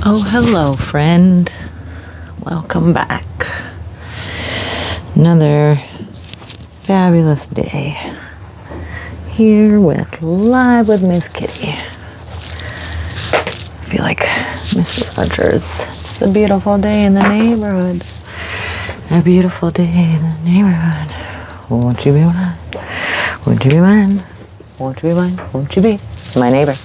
Oh, hello, friend. Welcome back. Another fabulous day here with Live with Miss Kitty. I feel like Mrs. Rogers. It's a beautiful day in the neighborhood. A beautiful day in the neighborhood. Won't you be mine? Won't you be mine? Won't you be mine? Won't you be my neighbor?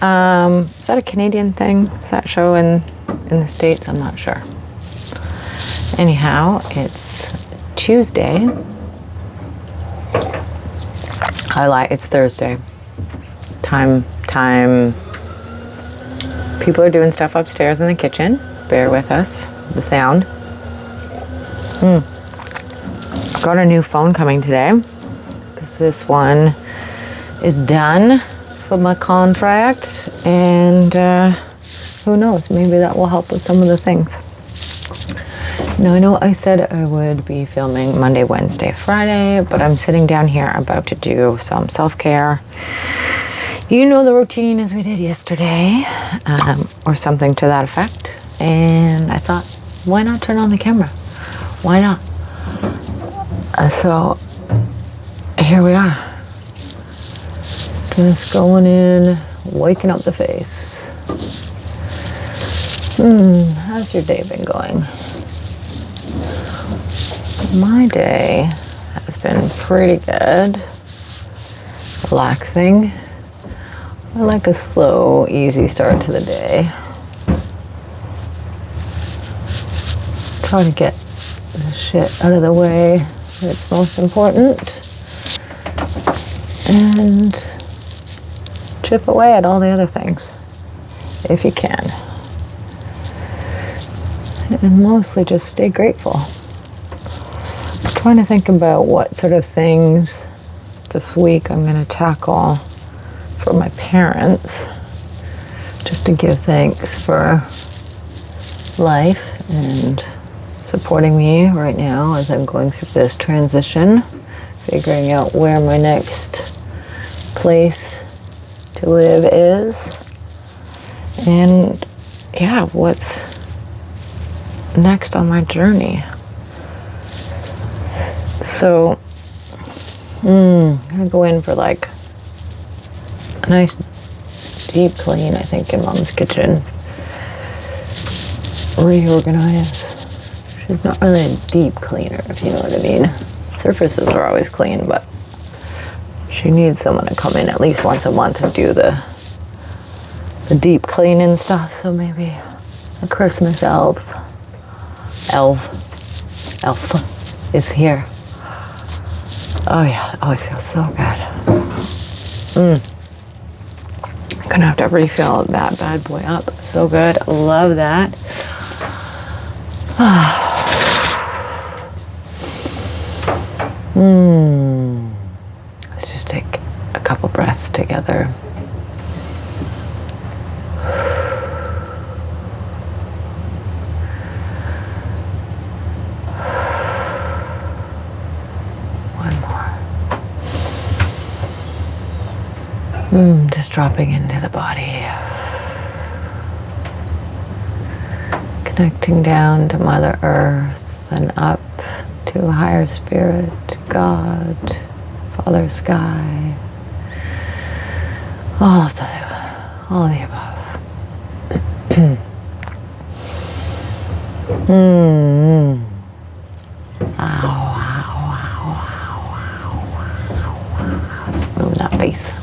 Is that a Canadian thing? Is that show in the States? I'm not sure. Anyhow, it's Tuesday. It's Thursday. Time. People are doing stuff upstairs in the kitchen. Bear with us. The sound. Got a new phone coming today. Because this one is done for my contract, and who knows, maybe that will help with some of the things. Now, I know I said I would be filming Monday, Wednesday, Friday, but I'm sitting down here about to do some self-care. You know the routine as we did yesterday, or something to that effect, and I thought, why not turn on the camera? Why not? So here we are. Just going in, waking up the face. How's your day been going? My day has been pretty good. Relaxing. I like a slow, easy start to the day. Try to get the shit out of the way that's most important. And chip away at all the other things, if you can. And mostly just stay grateful. I'm trying to think about what sort of things this week I'm going to tackle for my parents, just to give thanks for life and supporting me right now as I'm going through this transition, figuring out where my next place to live is, and yeah, what's next on my journey. So I'm gonna go in for like a nice deep clean, I think, in Mom's kitchen. Reorganize. She's not really a deep cleaner, if you know what I mean. Surfaces are always clean, but she needs someone to come in at least once a month and do the deep cleaning stuff. So maybe a Christmas elf is here. Oh yeah, it always feels so good. Gonna have to refill that bad boy up. So good, love that. Let's just take a couple breaths together. One more. Just dropping into the body. Connecting down to Mother Earth and up to a higher spirit, God, Father Sky, all of the above.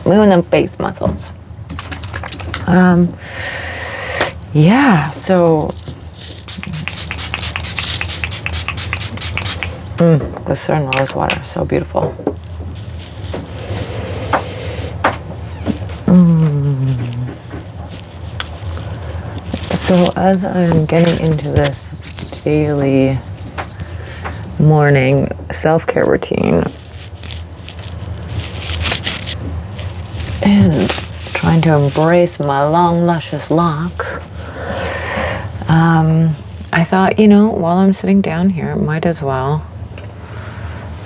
Moving them face muscles. Yeah, so glycerin rose water, so beautiful. So as I'm getting into this daily morning self-care routine and trying to embrace my long, luscious locks, I thought, while I'm sitting down here, might as well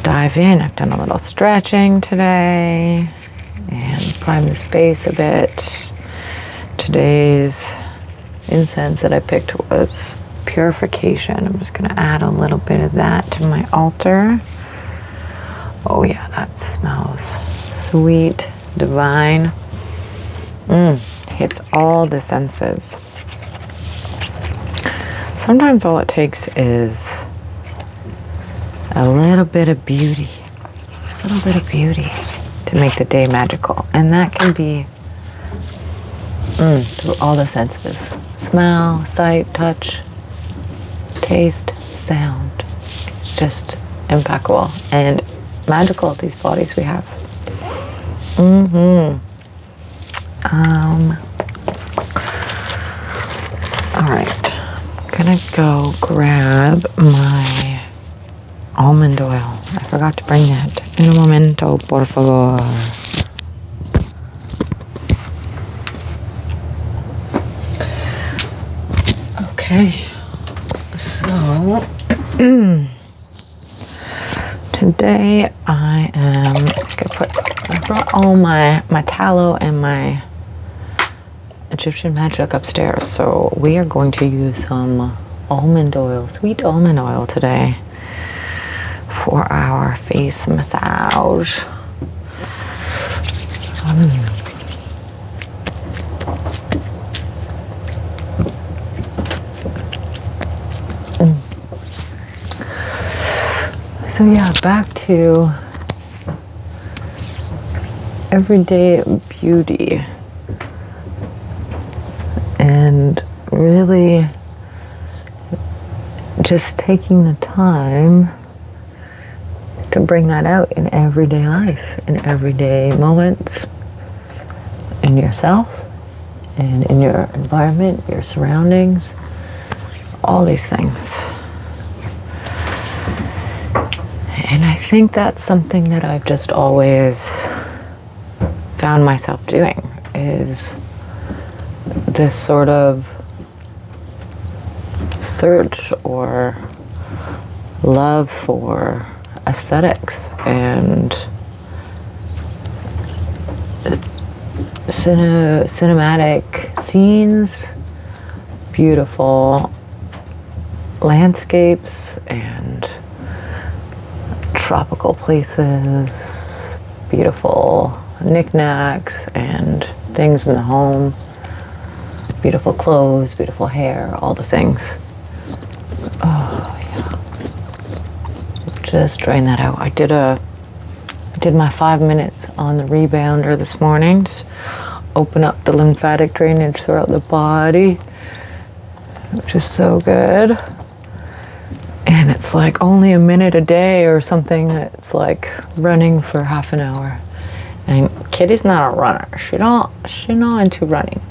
dive in. I've done a little stretching today and prime the space a bit. Today's incense that I picked was purification. I'm just going to add a little bit of that to my altar. Oh yeah, that smells sweet, divine. Hits all the senses. Sometimes all it takes is a little bit of beauty, to make the day magical. And that can be through all the senses. Smell, sight, touch, taste, sound. Just impeccable and magical, these bodies we have. All right, I'm gonna go grab my almond oil. I forgot to bring it. En un momento, por favor. Okay, so today I brought all my tallow and my Egyptian magic upstairs. So we are going to use some almond oil, sweet almond oil today for our face massage. So yeah, back to everyday beauty and really just taking the time to bring that out in everyday life, in everyday moments, in yourself and in your environment, your surroundings, all these things. And I think that's something that I've just always found myself doing, is this sort of search or love for aesthetics and cinematic scenes, beautiful landscapes and tropical places, beautiful knickknacks and things in the home, beautiful clothes, beautiful hair, all the things. Oh yeah. Just drain that out. I did my 5 minutes on the rebounder this morning. Just open up the lymphatic drainage throughout the body, which is so good. And it's like only a minute a day or something. It's like running for half an hour. And Kitty's not a runner. She's not into running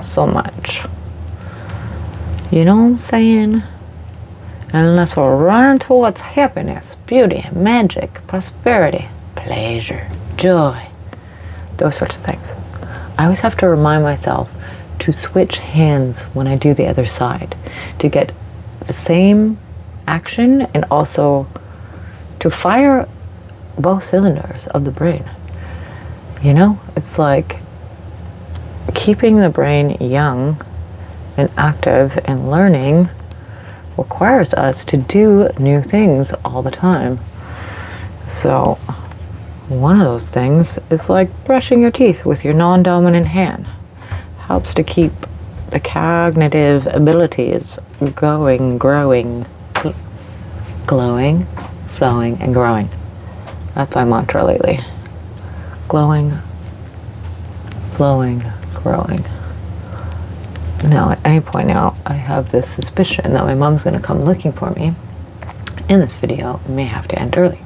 so much. You know what I'm saying? Unless we're running towards happiness, beauty, magic, prosperity, pleasure, joy, those sorts of things. I always have to remind myself to switch hands when I do the other side to get the same action and also to fire both cylinders of the brain. You know, it's like keeping the brain young and active and learning requires us to do new things all the time. So one of those things is like brushing your teeth with your non-dominant hand. Helps to keep the cognitive abilities going, growing, glowing, flowing, and growing. That's my mantra lately. Glowing, flowing, growing. Now, at any point now, I have this suspicion that my mom's going to come looking for me. And this video may have to end early.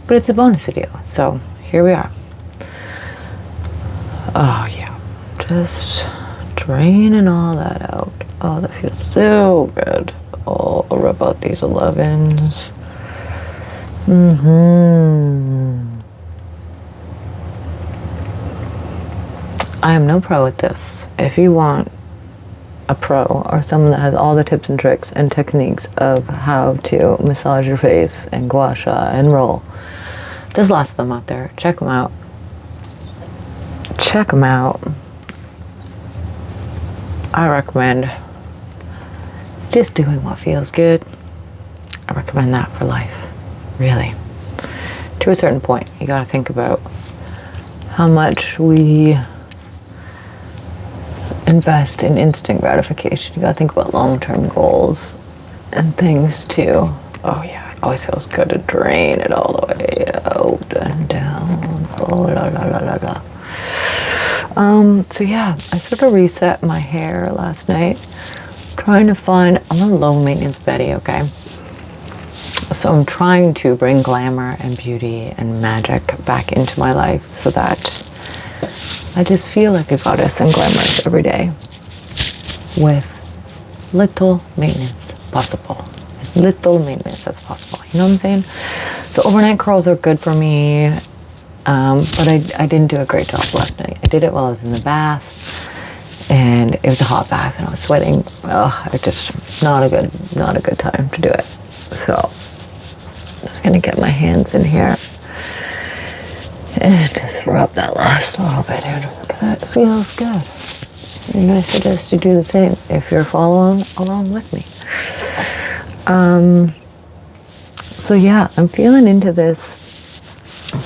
But it's a bonus video, so here we are. Oh, yeah. Just draining all that out. Oh, that feels so good. Oh, I'll rub out these 11s. I am no pro at this. If you want a pro or someone that has all the tips and tricks and techniques of how to massage your face and gua sha and roll, there's lots of them out there. Check them out. Check them out. I recommend just doing what feels good. I recommend that for life, really. To a certain point, you got to think about how much we invest in instant gratification. You got to think about long-term goals and things too. Oh yeah, it always feels good to drain it all the way out and down. Oh la la la la la. So yeah, I sort of reset my hair last night, trying to find, I'm a low maintenance Betty, okay? So I'm trying to bring glamour and beauty and magic back into my life so that I just feel like a goddess and glamorous every day with little maintenance possible. As little maintenance as possible. You know what I'm saying? So overnight curls are good for me, but I didn't do a great job last night. I did it while I was in the bath, and it was a hot bath, and I was sweating. Oh, it just not a good time to do it. So I'm just gonna get my hands in here and just rub that last little bit in because that feels good. And I suggest you do the same if you're following along with me. So yeah, I'm feeling into this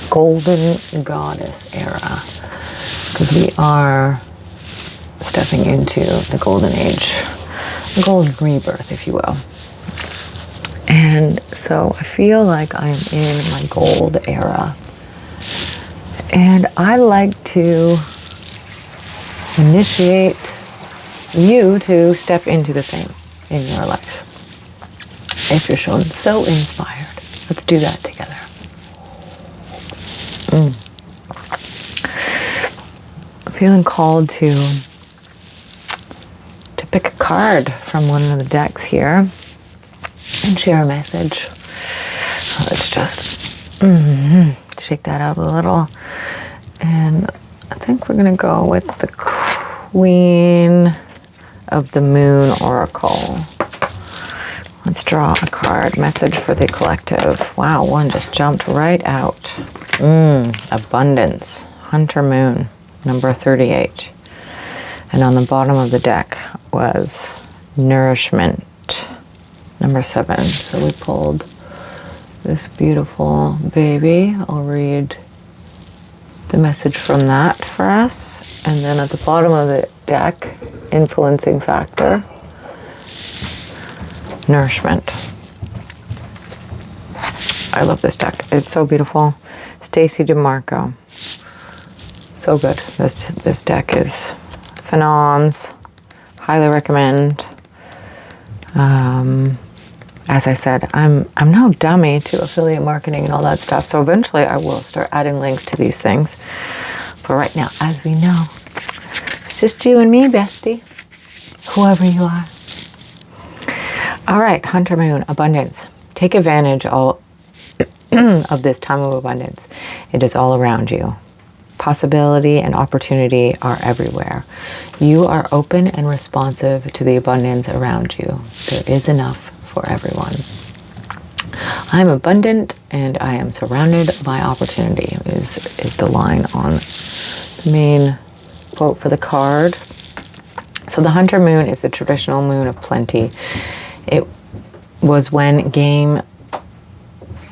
golden goddess era because we are stepping into the golden age, the golden rebirth, if you will. And so I feel like I'm in my gold era. And I like to initiate you to step into the same in your life. If you're shown so inspired, let's do that together. I'm feeling called to pick a card from one of the decks here and share a message. Let's just shake that out a little. And I think we're going to go with the Queen of the Moon Oracle. Let's draw a card. Message for the collective. Wow, one just jumped right out. Abundance. Hunter Moon, number 38. And on the bottom of the deck was Nourishment, number 7. So we pulled this beautiful baby. I'll read the message from that for us. And then at the bottom of the deck, influencing factor, Nourishment. I love this deck. It's so beautiful. Stacy DeMarco. So good. This deck is phenoms. Highly recommend. As I said, I'm no dummy to affiliate marketing and all that stuff. So eventually I will start adding links to these things. But right now, as we know, it's just you and me, bestie. Whoever you are. All right, Hunter Moon, abundance. Take advantage of this time of abundance. It is all around you. Possibility and opportunity are everywhere. You are open and responsive to the abundance around you. There is enough for everyone. I am abundant and I am surrounded by opportunity is the line on the main quote for the card. So the Hunter Moon is the traditional moon of plenty. It was when game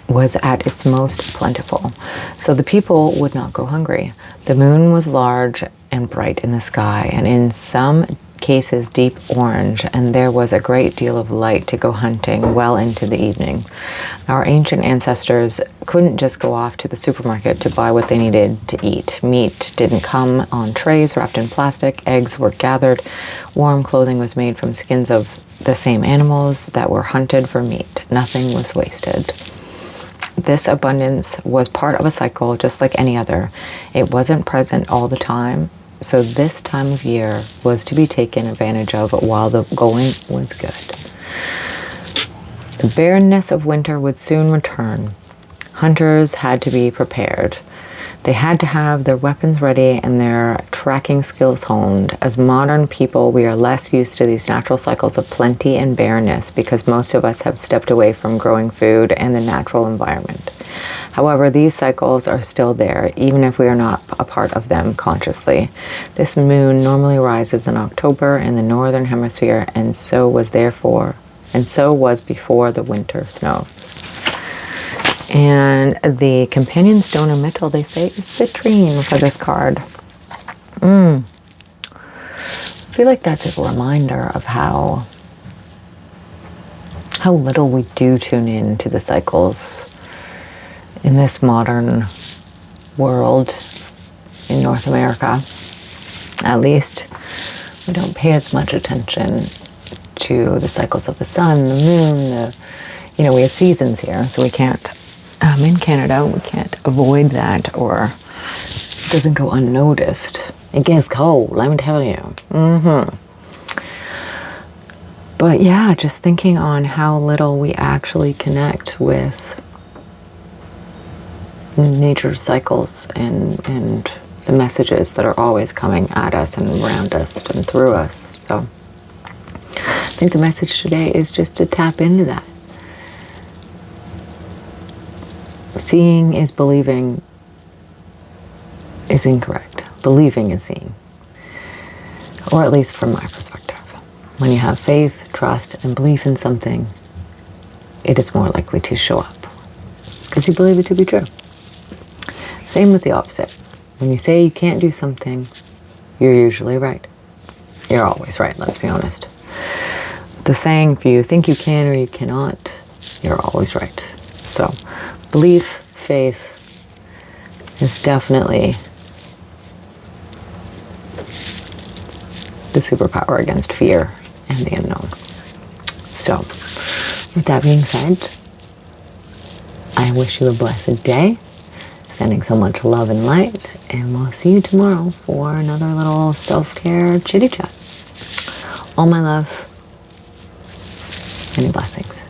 was at its most plentiful. So the people would not go hungry. The moon was large and bright in the sky, and in some cases deep orange, and there was a great deal of light to go hunting well into the evening. Our ancient ancestors couldn't just go off to the supermarket to buy what they needed to eat. Meat didn't come on trays wrapped in plastic. Eggs were gathered. Warm clothing was made from skins of the same animals that were hunted for meat. Nothing was wasted. This abundance was part of a cycle just like any other. It wasn't present all the time, so this time of year was to be taken advantage of while the going was good. The barrenness of winter would soon return. Hunters had to be prepared. They had to have their weapons ready and their tracking skills honed. As modern people, we are less used to these natural cycles of plenty and barrenness because most of us have stepped away from growing food and the natural environment. However, these cycles are still there, even if we are not a part of them consciously. This moon normally rises in October in the northern hemisphere, and so was before the winter snow. And the companion stone or metal, they say, is citrine for this card. I feel like that's a reminder of how little we do tune in to the cycles in this modern world in North America. At least we don't pay as much attention to the cycles of the sun, the moon, we have seasons here, so we can't, in Canada, we can't avoid that, or it doesn't go unnoticed. It gets cold, let me tell you. But yeah, just thinking on how little we actually connect with nature's cycles and the messages that are always coming at us and around us and through us. So I think the message today is just to tap into that. Seeing is believing is incorrect. Believing is seeing. Or at least from my perspective. When you have faith, trust, and belief in something, it is more likely to show up because you believe it to be true. Same with the opposite. When you say you can't do something, you're usually right. You're always right, let's be honest. The saying, if you think you can or you cannot, you're always right. So, belief, faith is definitely the superpower against fear and the unknown. So, with that being said, I wish you a blessed day. Sending so much love and light, and we'll see you tomorrow for another little self-care chitty chat. All my love, many blessings.